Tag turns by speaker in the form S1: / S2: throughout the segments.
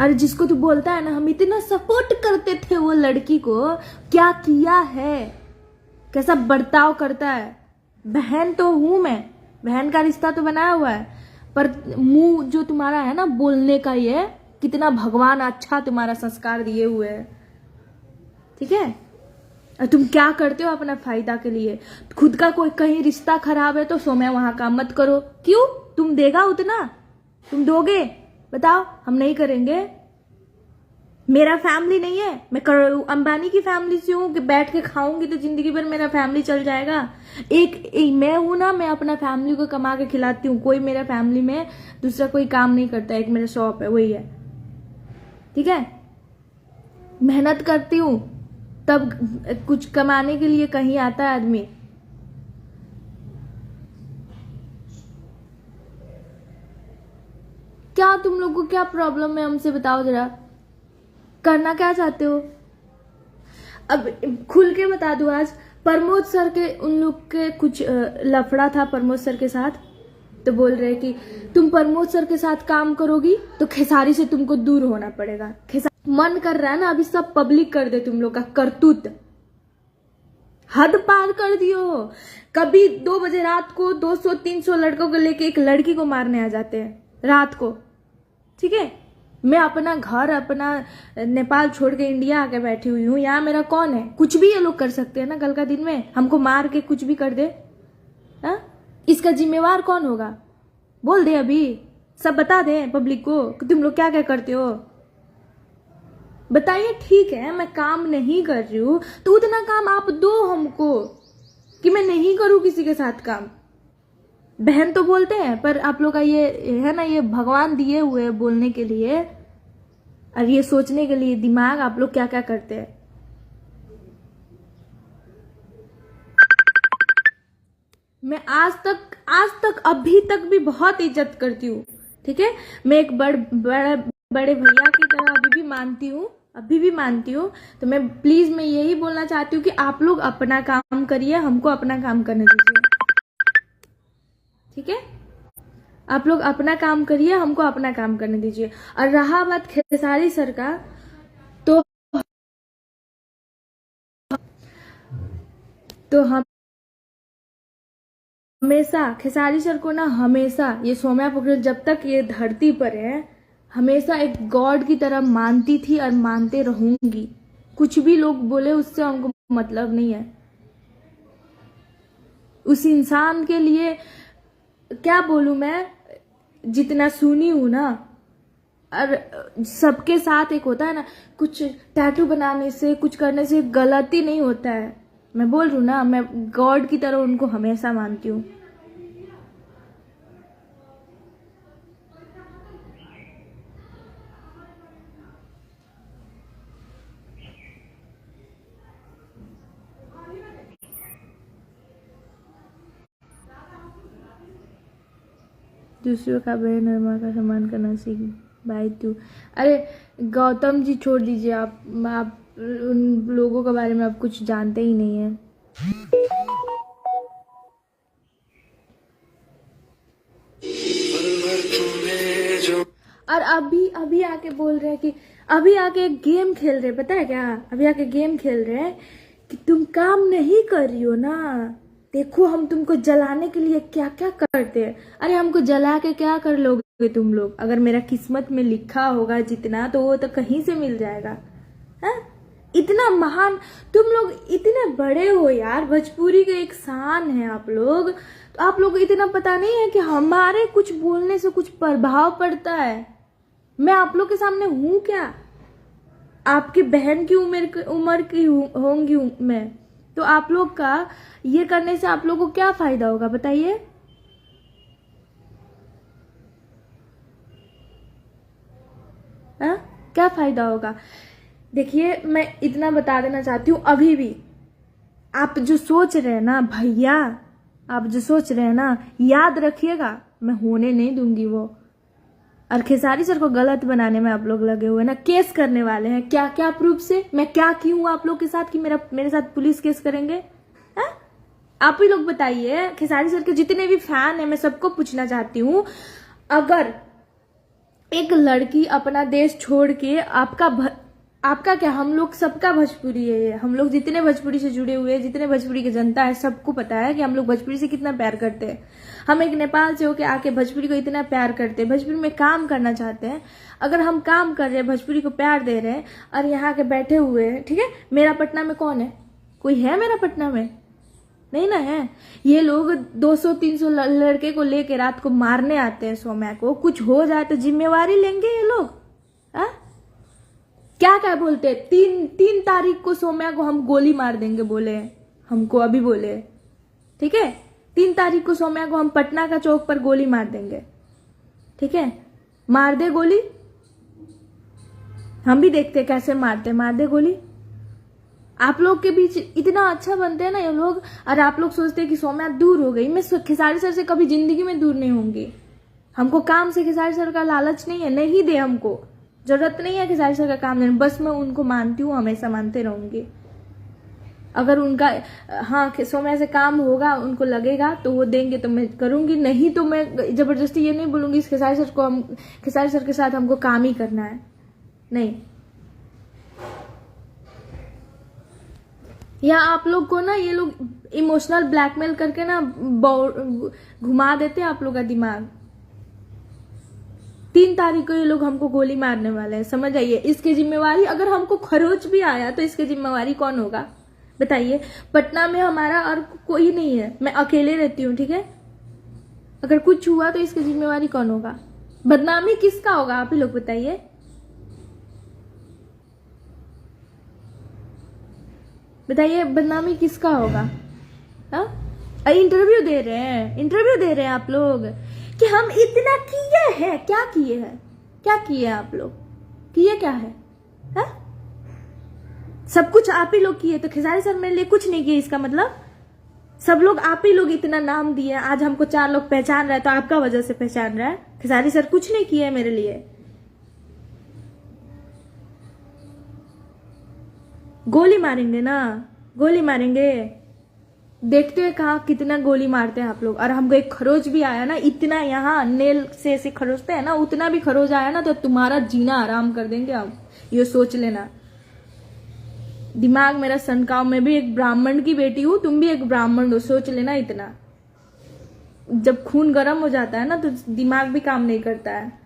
S1: अरे जिसको तू बोलता है ना हम इतना सपोर्ट करते थे वो लड़की को, क्या किया है, कैसा बर्ताव करता है। बहन तो हूं मैं, बहन का रिश्ता तो बनाया हुआ है, पर मुंह जो तुम्हारा है ना बोलने का, ये कितना भगवान अच्छा तुम्हारा संस्कार दिए हुए है, ठीक है। और तुम क्या करते हो अपना फायदा के लिए। खुद का कोई कहीं रिश्ता खराब है तो सोमे वहां काम मत करो। क्यों, तुम देगा उतना, तुम दोगे, बताओ। हम नहीं करेंगे। मेरा फैमिली नहीं है, मैं अंबानी की फैमिली से हूँ कि बैठ के खाऊंगी तो जिंदगी भर मेरा फैमिली चल जाएगा। एक मैं हूं ना, मैं अपना फैमिली को कमा के खिलाती हूँ। कोई मेरा फैमिली में दूसरा कोई काम नहीं करता। एक मेरा शॉप है, वही है, ठीक है। मेहनत करती हूँ तब कुछ कमाने के लिए कहीं आता है आदमी। क्या तुम लोग को क्या प्रॉब्लम है, हमसे बताओ जरा। करना क्या चाहते हो। अब खुल के बता दो, आज प्रमोद सर के उन लोग के कुछ लफड़ा था प्रमोद सर के साथ, तो बोल रहे कि तुम प्रमोद सर के साथ काम करोगी तो खेसारी से तुमको दूर होना पड़ेगा। मन कर रहा है ना अभी सब पब्लिक कर दे तुम लोग का करतूत। हद पार कर दियो। कभी 2 बजे रात को 200-300 लड़कों को लेके एक लड़की को मारने आ जाते हैं रात को, ठीक है। मैं अपना घर, अपना नेपाल छोड़ के इंडिया आके बैठी हुई हूँ। यहाँ मेरा कौन है, कुछ भी ये लोग कर सकते हैं ना कल का दिन में, हमको मार के कुछ भी कर दे। हा? इसका जिम्मेवार कौन होगा, बोल दे अभी, सब बता दे पब्लिक को कि तुम लोग क्या क्या करते हो। बताइए, ठीक है मैं काम नहीं कर रही हूँ तो उतना काम आप दो हमको कि मैं नहीं करूँ किसी के साथ काम। बहन तो बोलते हैं, पर आप लोग का ये है ना, ये भगवान दिए हुए बोलने के लिए और ये सोचने के लिए दिमाग, आप लोग क्या क्या करते हैं। मैं आज तक अभी तक भी बहुत इज्जत करती हूँ, ठीक है। मैं एक बड़े भैया की तरह अभी भी मानती हूँ। तो मैं प्लीज मैं यही बोलना चाहती हूँ कि आप लोग अपना काम करिए, हमको अपना काम करने दीजिए, ठीक है। आप लोग अपना काम करिए, हमको अपना काम करने दीजिए। और रहा बात खेसारी सर का, तो हम हमेशा खेसारी सर को ना, हमेशा ये सौम्या पोखरियाल जब तक ये धरती पर है, हमेशा एक गॉड की तरह मानती थी और मानते रहूंगी। कुछ भी लोग बोले उससे हमको मतलब नहीं है। उस इंसान के लिए क्या बोलूं मैं, जितना सुनी हूं ना। और सबके साथ एक होता है ना, कुछ टैटू बनाने से, कुछ करने से गलती नहीं होता है। मैं बोल रही हूँ ना, मैं गॉड की तरह उनको हमेशा मानती हूँ। दूसरों का बहन और माँ का सम्मान करना सीख भाई तू। अरे गौतम जी छोड़ दीजिए, आप उन लोगों के बारे में आप कुछ जानते ही नहीं है। और अभी आके बोल रहे हैं कि अभी आके गेम खेल रहे, पता है क्या, अभी आके गेम खेल रहे हैं कि तुम काम नहीं कर रही हो ना, देखो हम तुमको जलाने के लिए क्या क्या करते हैं। अरे हमको जला के क्या कर लोगे तुम लोग। अगर मेरा किस्मत में लिखा होगा जितना, तो वो तो कहीं से मिल जाएगा। है इतना महान तुम लोग, इतने बड़े हो यार, भोजपुरी के एक शान है आप लोग। तो आप लोग को इतना पता नहीं है कि हमारे कुछ बोलने से कुछ प्रभाव पड़ता है। मैं आप लोग के सामने हूं क्या, आपकी बहन की उम्र की होंगी मैं, तो आप लोग का ये करने से आप लोग को क्या फायदा होगा बताइए। क्या फायदा होगा। देखिए मैं इतना बता देना चाहती हूँ, अभी भी आप जो सोच रहे हैं ना भैया, आप जो सोच रहे हैं ना, याद रखिएगा मैं होने नहीं दूंगी वो। और खेसारी सर को गलत बनाने में आप लोग लगे हुए ना, केस करने वाले हैं। क्या क्या प्रूफ से, मैं क्या की हूँ आप लोग के साथ कि मेरे साथ पुलिस केस करेंगे। है आप ही लोग बताइए। खेसारी सर के जितने भी फैन है, मैं सबको पूछना चाहती हूँ, अगर एक लड़की अपना देश छोड़ के आपका क्या, हम लोग सबका भोजपुरी है ये। हम लोग जितने भोजपुरी से जुड़े हुए हैं, जितने भोजपुरी की जनता है, सबको पता है कि हम लोग भोजपुरी से कितना प्यार करते हैं। हम एक नेपाल से होके आके भोजपुरी को इतना प्यार करते हैं, भोजपुरी में काम करना चाहते हैं। अगर हम काम कर रहे हैं, भोजपुरी को प्यार दे रहे हैं और यहाँ के बैठे हुए हैं, ठीक है, मेरा पटना में कौन है? कोई है मेरा पटना में? नहीं ना है। ये लोग 200-300 लड़के को लेके रात को मारने आते हैं सौम्या को। कुछ हो जाए तो जिम्मेवारी लेंगे ये लोग? क्या क्या बोलते हैं, 3 तारीख को सौम्या को हम गोली मार देंगे बोले, हमको अभी बोले, ठीक है। 3 तारीख को सौम्या को हम पटना का चौक पर गोली मार देंगे, ठीक है। मार दे गोली, हम भी देखते कैसे मारते, मार दे गोली। आप लोग के बीच इतना अच्छा बनते हैं ना ये लोग, और आप लोग सोचते हैं कि सौम्या दूर हो गई। मैं खेसारी सर से कभी जिंदगी में दूर नहीं होंगी। हमको काम से खेसारी सर का लालच नहीं है, नहीं दे, हमको जरूरत नहीं है खेसारी सर का काम देने, बस मैं उनको मानती हूँ, हमेशा मानते रहूंगी। अगर उनका हाँ सौम्या से काम होगा, उनको लगेगा तो वो देंगे तो मैं करूंगी, नहीं तो मैं जबरदस्ती ये नहीं बोलूंगी खेसारी सर को हम खेसारी सर के साथ हमको काम ही करना है, नहीं। या आप लोग को ना ये लोग इमोशनल ब्लैकमेल करके ना घुमा देते हैं आप लोग का दिमाग। 3 तारीख को ये लोग हमको गोली मारने वाले हैं, समझ आइए। इसकी जिम्मेवारी, अगर हमको खरोच भी आया तो इसकी जिम्मेवारी कौन होगा बताइए? पटना में हमारा और कोई नहीं है, मैं अकेले रहती हूँ, ठीक है। अगर कुछ हुआ तो इसकी जिम्मेवारी कौन होगा? बदनामी किसका होगा आप ही लोग बताइए? बताइए बदनामी किसका होगा? इंटरव्यू दे रहे हैं आप लोग कि हम इतना किए हैं। क्या किए हैं? क्या किए आप लोग? किए क्या है? सब कुछ आप ही लोग किए, तो खेसारी सर मेरे लिए कुछ नहीं किए, इसका मतलब सब लोग आप ही लोग इतना नाम दिए, आज हमको 4 लोग पहचान रहा है तो आपका वजह से पहचान रहा है। खेसारी सर कुछ नहीं किए मेरे लिए। गोली मारेंगे ना, गोली मारेंगे, देखते हैं कहा कितना गोली मारते हैं आप लोग। और हमको एक खरोच भी आया ना, इतना यहाँ नेल से ऐसे खरोचते हैं ना, उतना भी खरोच आया ना तो तुम्हारा जीना आराम कर देंगे हम, ये सोच लेना। दिमाग मेरा सनकाव, मैं भी एक ब्राह्मण की बेटी हूँ, तुम भी एक ब्राह्मण हो, सोच लेना इतना। जब खून गर्म हो जाता है ना तो दिमाग भी काम नहीं करता है।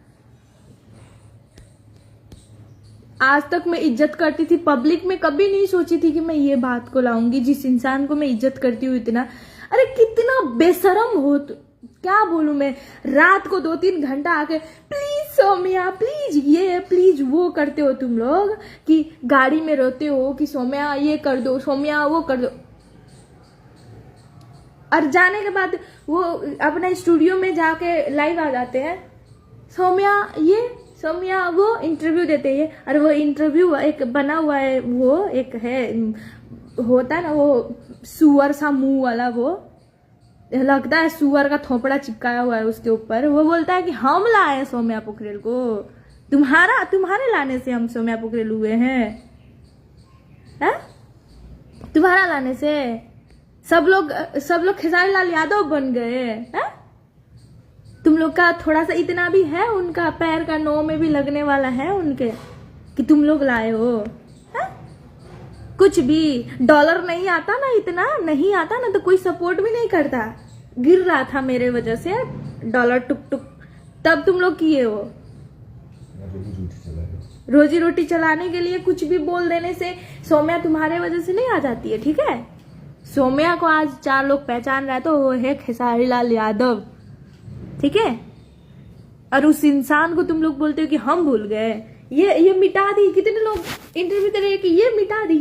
S1: आज तक मैं इज्जत करती थी पब्लिक में, कभी नहीं सोची थी कि मैं ये बात को लाऊंगी। जिस इंसान को मैं इज्जत करती हूँ इतना, अरे कितना बेशरम हो तो, क्या बोलूं मैं। रात को 2-3 घंटा आके प्लीज सौम्या प्लीज ये प्लीज वो करते हो तुम लोग, कि गाड़ी में रोते हो कि सौम्या ये कर दो, सौम्या वो कर दो। और जाने के बाद वो अपने स्टूडियो में जाके लाइव आ जाते हैं, सौम्या ये सौम्या वो इंटरव्यू देते हैं। और वो इंटरव्यू एक बना हुआ है, वो एक है होता है ना वो सुअर सा मुंह वाला, वो लगता है सुअर का थोपड़ा चिपकाया हुआ है उसके ऊपर। वो बोलता है कि हम लाए सौम्या पोखरेल को, तुम्हारे लाने से हम सौम्या पोखरेल हुए हैं, तुम्हारा लाने से सब लोग खेसारी लाल यादव बन गए हैं। तुम लोग का थोड़ा सा इतना भी है, उनका पैर का नौ में भी लगने वाला है उनके, कि तुम लोग लाए हो? कुछ भी डॉलर नहीं आता ना, इतना नहीं आता ना तो कोई सपोर्ट भी नहीं करता। गिर रहा था मेरे वजह से डॉलर टुक टुक, तब तुम लोग किए हो। रोजी रोटी चलाने के लिए कुछ भी बोल देने से सौम्या तुम्हारे वजह से नहीं आ जाती है, ठीक है। सौम्या को आज 4 लोग पहचान रहा है तो वो है खेसारी लाल यादव, ठीक है। और उस इंसान को तुम लोग बोलते हो कि हम भूल गए, ये मिटा दी। कितने लोग इंटरव्यू दे रहे हैं कि ये मिटा दी,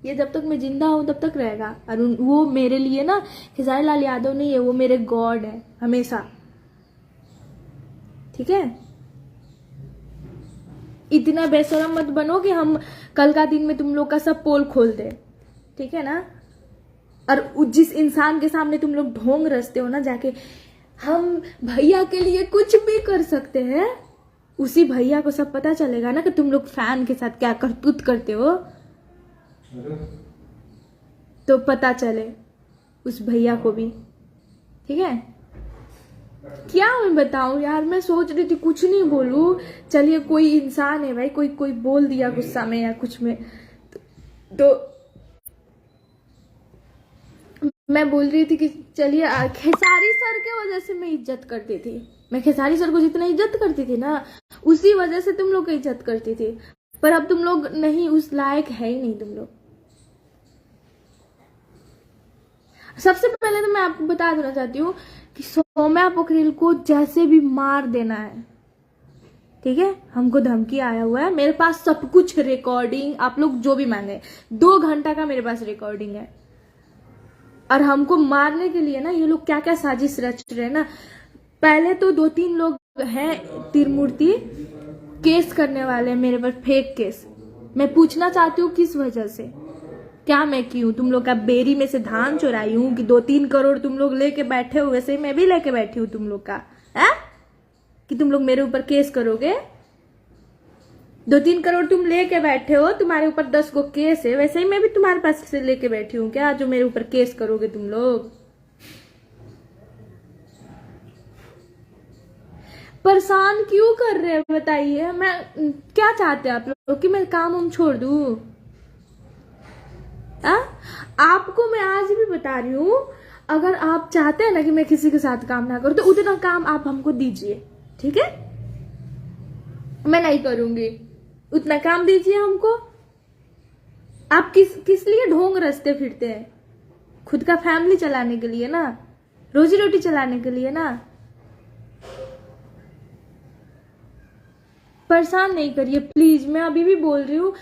S1: ये जब तक मैं जिंदा हूं तब तक रहेगा। और वो मेरे लिए ना खेसारी लाल यादव नहीं है, वो मेरे गॉड है हमेशा, ठीक है। इतना बेशरम मत बनो कि हम कल का दिन में तुम लोग का सब पोल खोल दे, ठीक है ना। और जिस इंसान के सामने तुम लोग ढोंग रचते हो ना जाके, हम भैया के लिए कुछ भी कर सकते हैं, उसी भैया को सब पता चलेगा ना कि तुम लोग फैन के साथ क्या करतूत करते हो, तो पता चले उस भैया को भी, ठीक है। क्या मैं बताऊं यार, मैं सोच रही थी कुछ नहीं बोलूं। चलिए कोई इंसान है भाई, कोई कोई बोल दिया गुस्सा में या कुछ में, तो मैं बोल रही थी कि चलिए खेसारी सर के वजह से मैं इज्जत करती थी। मैं खेसारी सर को जितना इज्जत करती थी ना, उसी वजह से तुम लोग की इज्जत करती थी। पर अब तुम लोग नहीं, उस लायक है ही नहीं तुम लोग। सबसे पहले तो मैं आपको बता देना चाहती हूँ कि सौम्या पोखरिल को जैसे भी मार देना है, ठीक है। हमको धमकी आया हुआ है, मेरे पास सब कुछ रिकॉर्डिंग, आप लोग जो भी मांगे, 2 घंटा का मेरे पास रिकॉर्डिंग है। और हमको मारने के लिए ना ये लोग क्या क्या साजिश रच रहे हैं ना। पहले तो 2-3 लोग हैं तीरमूर्ति केस करने वाले हैं मेरे पर, फेक केस। मैं पूछना चाहती हूँ किस वजह से, क्या मैं की हूँ? तुम लोग का बेरी में से धान चुराई हूँ कि 2-3 करोड़ तुम लोग लेके बैठे हो? वैसे मैं भी लेके बैठी हूँ तुम लोग का है कि तुम लोग मेरे ऊपर केस करोगे। 2-3 करोड़ तुम लेके बैठे हो, तुम्हारे ऊपर 10 गो केस है। वैसे ही मैं भी तुम्हारे पास से लेके बैठी हूँ क्या, जो मेरे ऊपर केस करोगे तुम लोग? परेशान क्यों कर रहे हैं बताइए? मैं क्या चाहते हैं आप लोग कि मैं काम हम छोड़ दूं? आपको मैं आज भी बता रही हूँ, अगर आप चाहते हैं ना कि मैं किसी के साथ काम ना करूं, तो उतना काम आप हमको दीजिए, ठीक है। मैं नहीं करूंगी, उतना काम दीजिए हमको। आप किस लिए ढोंग रचते फिरते हैं? खुद का फैमिली चलाने के लिए ना, रोजी रोटी चलाने के लिए ना। परेशान नहीं करिए प्लीज, मैं अभी भी बोल रही हूँ,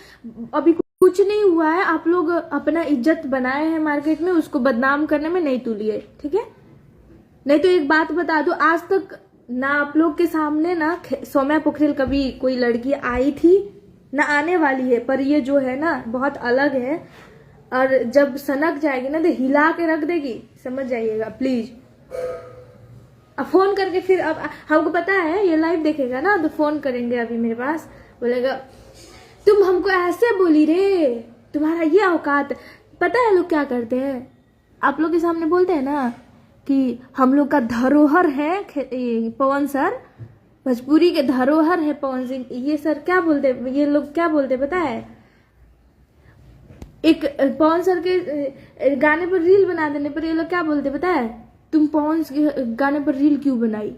S1: अभी कुछ नहीं हुआ है। आप लोग अपना इज्जत बनाए हैं मार्केट में, उसको बदनाम करने में नहीं तुलिए, ठीक है। नहीं तो एक बात बता दो, आज तक ना आप लोग के सामने ना सौम्या पोखरिल कभी कोई लड़की आई थी, ना आने वाली है। पर ये जो है ना बहुत अलग है, और जब सनक जाएगी ना तो हिला के रख देगी, समझ जाइएगा प्लीज। अब फोन करके फिर, अब हमको पता है ये लाइव देखेगा ना, तो फोन करेंगे अभी मेरे पास, बोलेगा तुम हमको ऐसे बोली रे, तुम्हारा ये औकात। पता है लोग क्या करते हैं, आप लोग के सामने बोलते हैं ना कि हम लोग का धरोहर है पवन सर, भोजपुरी के धरोहर है पवन सिंह। ये सर क्या बोलते, ये लोग क्या बोलते पता है? एक पवन सर के गाने पर रील बना देने पर ये लोग क्या बोलते पता है? तुम पवन के गाने पर रील क्यों बनाई?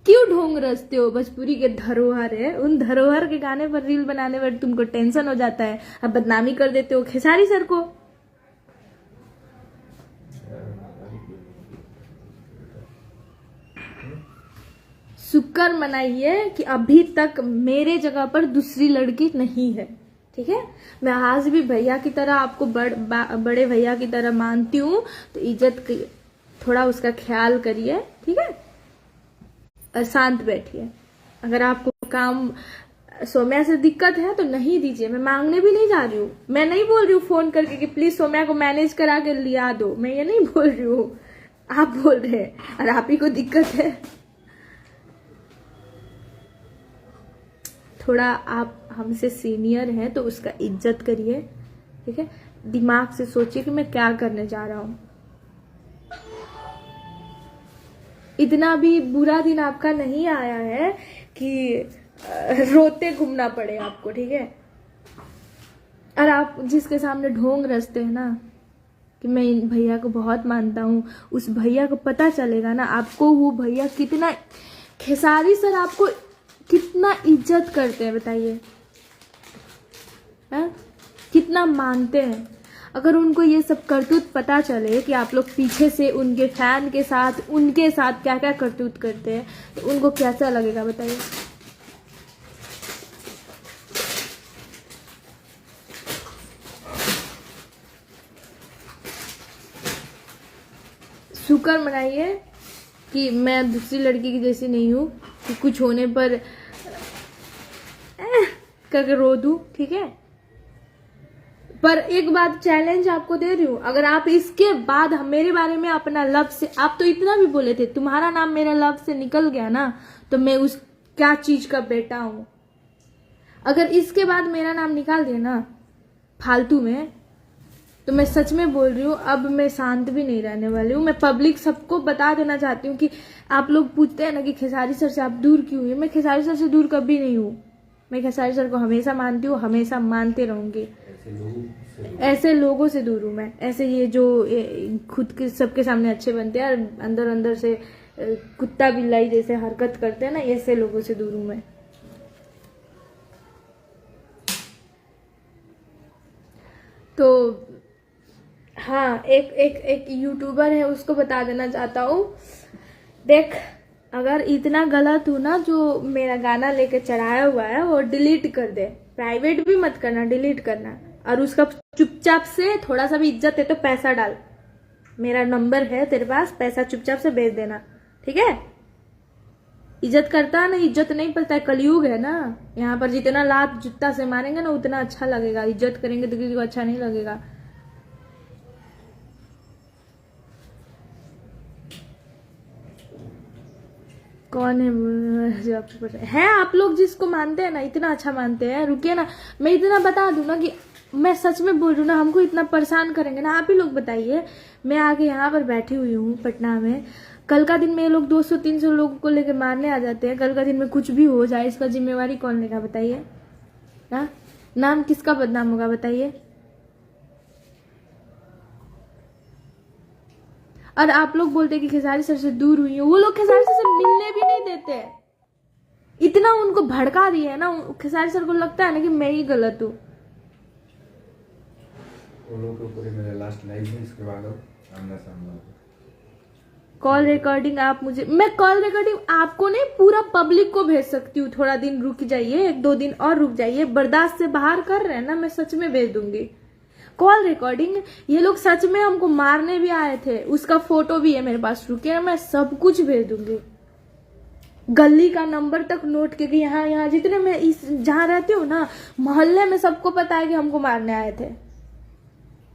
S1: क्यों ढोंग रचते हो? भोजपुरी के धरोहर है, उन धरोहर के गाने पर रील बनाने पर तुमको टेंशन हो जाता है, अब बदनामी कर देते हो खेसारी सर को। शुक्र मनाइए कि अभी तक मेरे जगह पर दूसरी लड़की नहीं है, ठीक है। मैं आज भी भैया की तरह आपको बड़े भैया की तरह मानती हूँ, तो इज्जत थोड़ा उसका ख्याल करिए, ठीक है। और शांत बैठिए। अगर आपको काम सौम्या से दिक्कत है तो नहीं दीजिए, मैं मांगने भी नहीं जा रही हूँ। मैं नहीं बोल रही हूँ फोन करके कि प्लीज सौम्या को मैनेज करा के लिया दो, मैं ये नहीं बोल रही हूँ, आप बोल रहे हैं और आप ही को दिक्कत है। थोड़ा आप हमसे सीनियर हैं तो उसका इज्जत करिए, ठीक है। दिमाग से सोचिए कि मैं क्या करने जा रहा हूं। इतना भी बुरा दिन आपका नहीं आया है कि रोते घूमना पड़े आपको, ठीक है। और आप जिसके सामने ढोंग रचते हैं ना कि मैं इन भैया को बहुत मानता हूं, उस भैया को पता चलेगा ना आपको वो भैया कितना, खेसारी सर आपको कितना इज्जत करते हैं बताइए, कितना मानते हैं। अगर उनको ये सब करतूत पता चले कि आप लोग पीछे से उनके फैन के साथ, उनके साथ क्या क्या करतूत करते हैं, तो उनको कैसा लगेगा बताइए। शुक्र मनाइए कि मैं दूसरी लड़की की जैसी नहीं हूं कि कुछ होने पर करके रो दूं, ठीक है। पर एक बात चैलेंज आपको दे रही हूं, अगर आप इसके बाद मेरे बारे में अपना लब से, आप तो इतना भी बोले थे तुम्हारा नाम मेरा लब से निकल गया ना, तो मैं उस क्या चीज का बेटा हूं। अगर इसके बाद मेरा नाम निकाल दिया ना फालतू में, तो मैं सच में बोल रही हूँ, अब मैं शांत भी नहीं रहने वाली हूँ। मैं पब्लिक सबको बता देना चाहती हूँ कि आप लोग पूछते हैं ना कि खेसारी सर से आप दूर क्यों हुए, मैं खेसारी सर से दूर कभी नहीं हूँ। मैं खेसारी सर को हमेशा मानती हूँ, हमेशा मानते रहूंगी। ऐसे लोगों से दूर हूँ मैं, ऐसे ये जो खुद के सबके सामने अच्छे बनते हैं और अंदर अंदर से कुत्ता बिल्लाई जैसे हरकत करते हैं ना, ऐसे लोगों से दूर हूँ मैं। तो हाँ, एक यूट्यूबर है, उसको बता देना चाहता हूँ, देख अगर इतना गलत हूँ ना, जो मेरा गाना लेके चढ़ाया हुआ है वो डिलीट कर दे, प्राइवेट भी मत करना, डिलीट करना। और उसका चुपचाप से थोड़ा सा भी इज्जत है तो पैसा डाल, मेरा नंबर है तेरे पास, पैसा चुपचाप से भेज देना, ठीक है। इज्जत करता है ना, इज्जत नहीं पड़ता है, कलयुग है ना। यहाँ पर जितना लात जूता से मारेंगे ना उतना अच्छा लगेगा, इज्जत करेंगे तो किसी को अच्छा नहीं लगेगा। कौन है जो आपको पता है? आप लोग जिसको मानते हैं ना, इतना अच्छा मानते हैं, रुकिए ना, मैं इतना बता दूं ना कि मैं सच में बोल रही हूँ ना, हमको इतना परेशान करेंगे ना, आप ही लोग बताइए। मैं आके यहाँ पर बैठी हुई हूँ पटना में, कल का दिन में ये लोग 200-300 लोगों को लेकर मारने आ जाते हैं, कल का दिन में कुछ भी हो जाए, इसका जिम्मेवारी कौन लेगा बताइए? हाँ, नाम किसका बदनाम होगा बताइए? और आप लोग बोलते कि खेसारी सर से दूर हुई हो, वो लोग खेसारी सर से मिलने भी नहीं देते, इतना उनको भड़का दिए है ना। खेसारी सर को लगता है ना कि मैं ही गलत हूँ। कॉल रिकॉर्डिंग आप मुझे, मैं कॉल रिकॉर्डिंग आपको नहीं, पूरा पब्लिक को भेज सकती हूँ। थोड़ा दिन रुक जाइए, 1-2 दिन और रुक जाइए, बर्दाश्त से बाहर कर रहे हैं ना, मैं सच में भेज दूंगी कॉल रिकॉर्डिंग। ये लोग सच में हमको मारने भी आए थे, उसका फोटो भी है मेरे पास, रुके मैं सब कुछ भेज दूंगी। गली का नंबर तक नोट करके, यहाँ जितने मैं इस जहाँ रहती हूँ ना, मोहल्ले में सबको पता है कि हमको मारने आए थे।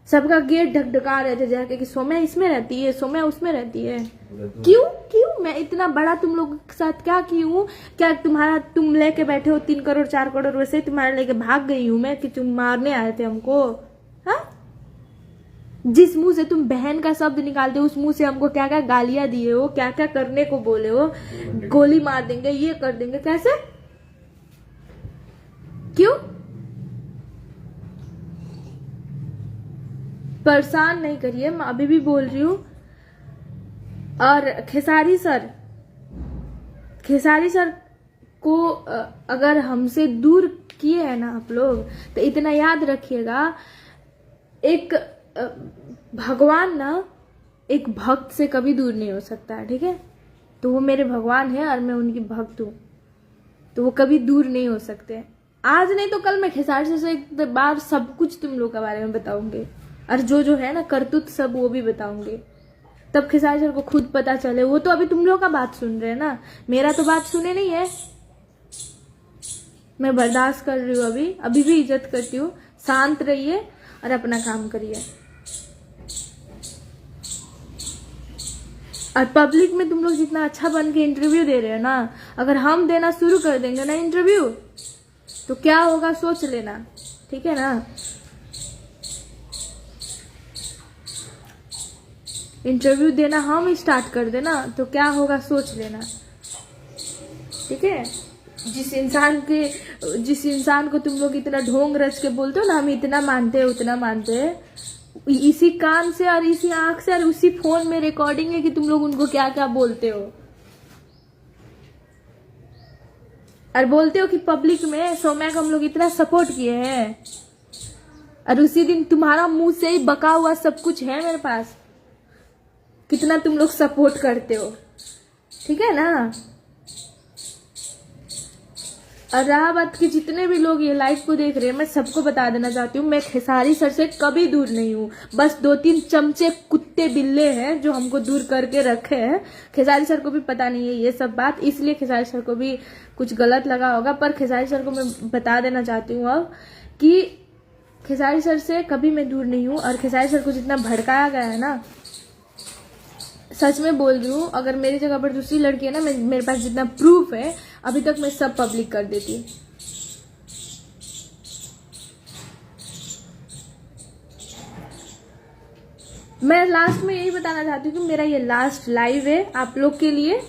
S1: सबका गेट ढकढका रहे थे जाके कि सोम्या इसमें रहती है, सोम्या उसमें रहती है। क्यों मैं इतना बड़ा तुम लोगों के साथ क्या की हूँ? क्या तुम लेके बैठे हो 3 करोड़ 4 करोड़, वैसे ही तुम्हारे लेके भाग गई हूँ मैं कि तुम मारने आए थे हमको? हाँ, जिस मुंह से तुम बहन का शब्द निकालते हो, उस मुंह से हमको क्या क्या गालियां दिए हो, क्या क्या करने को बोले हो, गोली मार देंगे, ये कर देंगे, कैसे? क्यों? परेशान नहीं करिए, मैं अभी भी बोल रही हूँ। और खेसारी सर को अगर हमसे दूर किए हैं ना आप लोग, तो इतना याद रखिएगा, एक भगवान ना एक भक्त से कभी दूर नहीं हो सकता है, ठीक है। तो वो मेरे भगवान है और मैं उनकी भक्त हूँ, तो वो कभी दूर नहीं हो सकते। आज नहीं तो कल मैं खेसारी सर से एक बार सब कुछ तुम लोग के बारे में बताऊंगी, और जो है ना करतूत सब वो भी बताऊंगी, तब खेसारी सर को खुद पता चले। वो तो अभी तुम लोग का बात सुन रहे हैं ना, मेरा तो बात सुने नहीं है। मैं बर्दाश्त कर रही हूँ, अभी भी इज्जत करती हूँ। शांत रहिए और अपना काम करिए। और पब्लिक में तुम लोग जितना अच्छा बन के इंटरव्यू दे रहे हो ना, अगर हम देना शुरू कर देंगे ना इंटरव्यू, तो क्या होगा सोच लेना, ठीक है ना। इंटरव्यू देना हम स्टार्ट कर देना तो क्या होगा सोच लेना, ठीक है। जिस इंसान को तुम लोग इतना ढोंग रच के बोलते हो ना, हम इतना मानते हैं उतना मानते हैं, इसी कान से और इसी आंख से और उसी फोन में रिकॉर्डिंग है कि तुम लोग उनको क्या क्या बोलते हो। और बोलते हो कि पब्लिक में सोम्या को हम लोग इतना सपोर्ट किए हैं, और उसी दिन तुम्हारा मुंह से ही बका हुआ सब कुछ है मेरे पास, कितना तुम लोग सपोर्ट करते हो, ठीक है ना। और रहा बात कि जितने भी लोग ये लाइव को देख रहे हैं, मैं सबको बता देना चाहती हूँ, मैं खेसारी सर से कभी दूर नहीं हूँ। बस 2-3 चमचे कुत्ते बिल्ले हैं जो हमको दूर करके रखे हैं। खेसारी सर को भी पता नहीं है ये सब बात, इसलिए खेसारी सर को भी कुछ गलत लगा होगा। पर खेसारी सर को मैं बता देना चाहती हूँ अब कि खेसारी सर से कभी मैं दूर नहीं हूँ। और खेसारी सर को जितना भड़काया गया है ना, सच में बोल रही हूँ, अगर मेरी जगह पर दूसरी लड़की है ना, मेरे पास जितना प्रूफ है अभी तक मैं सब पब्लिक कर देती। मैं लास्ट में यही बताना चाहती हूँ कि मेरा ये लास्ट लाइव है आप लोग के लिए,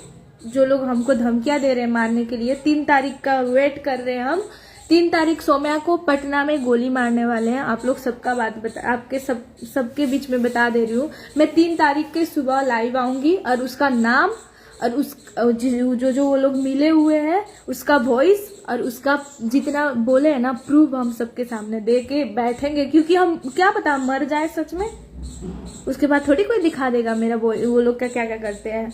S1: जो लोग हमको धमकियां दे रहे हैं मारने के लिए। 3 तारीख का वेट कर रहे हैं हम। 3 तारीख सोम्या को पटना में गोली मारने वाले हैं। आप लोग सबका बात आपके सबके बीच में बता दे रही हूँ। मैं 3 तारीख के सुबह लाइव आऊंगी और उसका नाम और उस जो वो लोग मिले हुए हैं उसका वॉइस और उसका जितना बोले है ना प्रूफ हम सबके सामने दे के बैठेंगे, क्योंकि हम क्या पता मर जाए सच में, उसके बाद थोड़ी कोई दिखा देगा मेरा वो लोग क्या क्या करते हैं।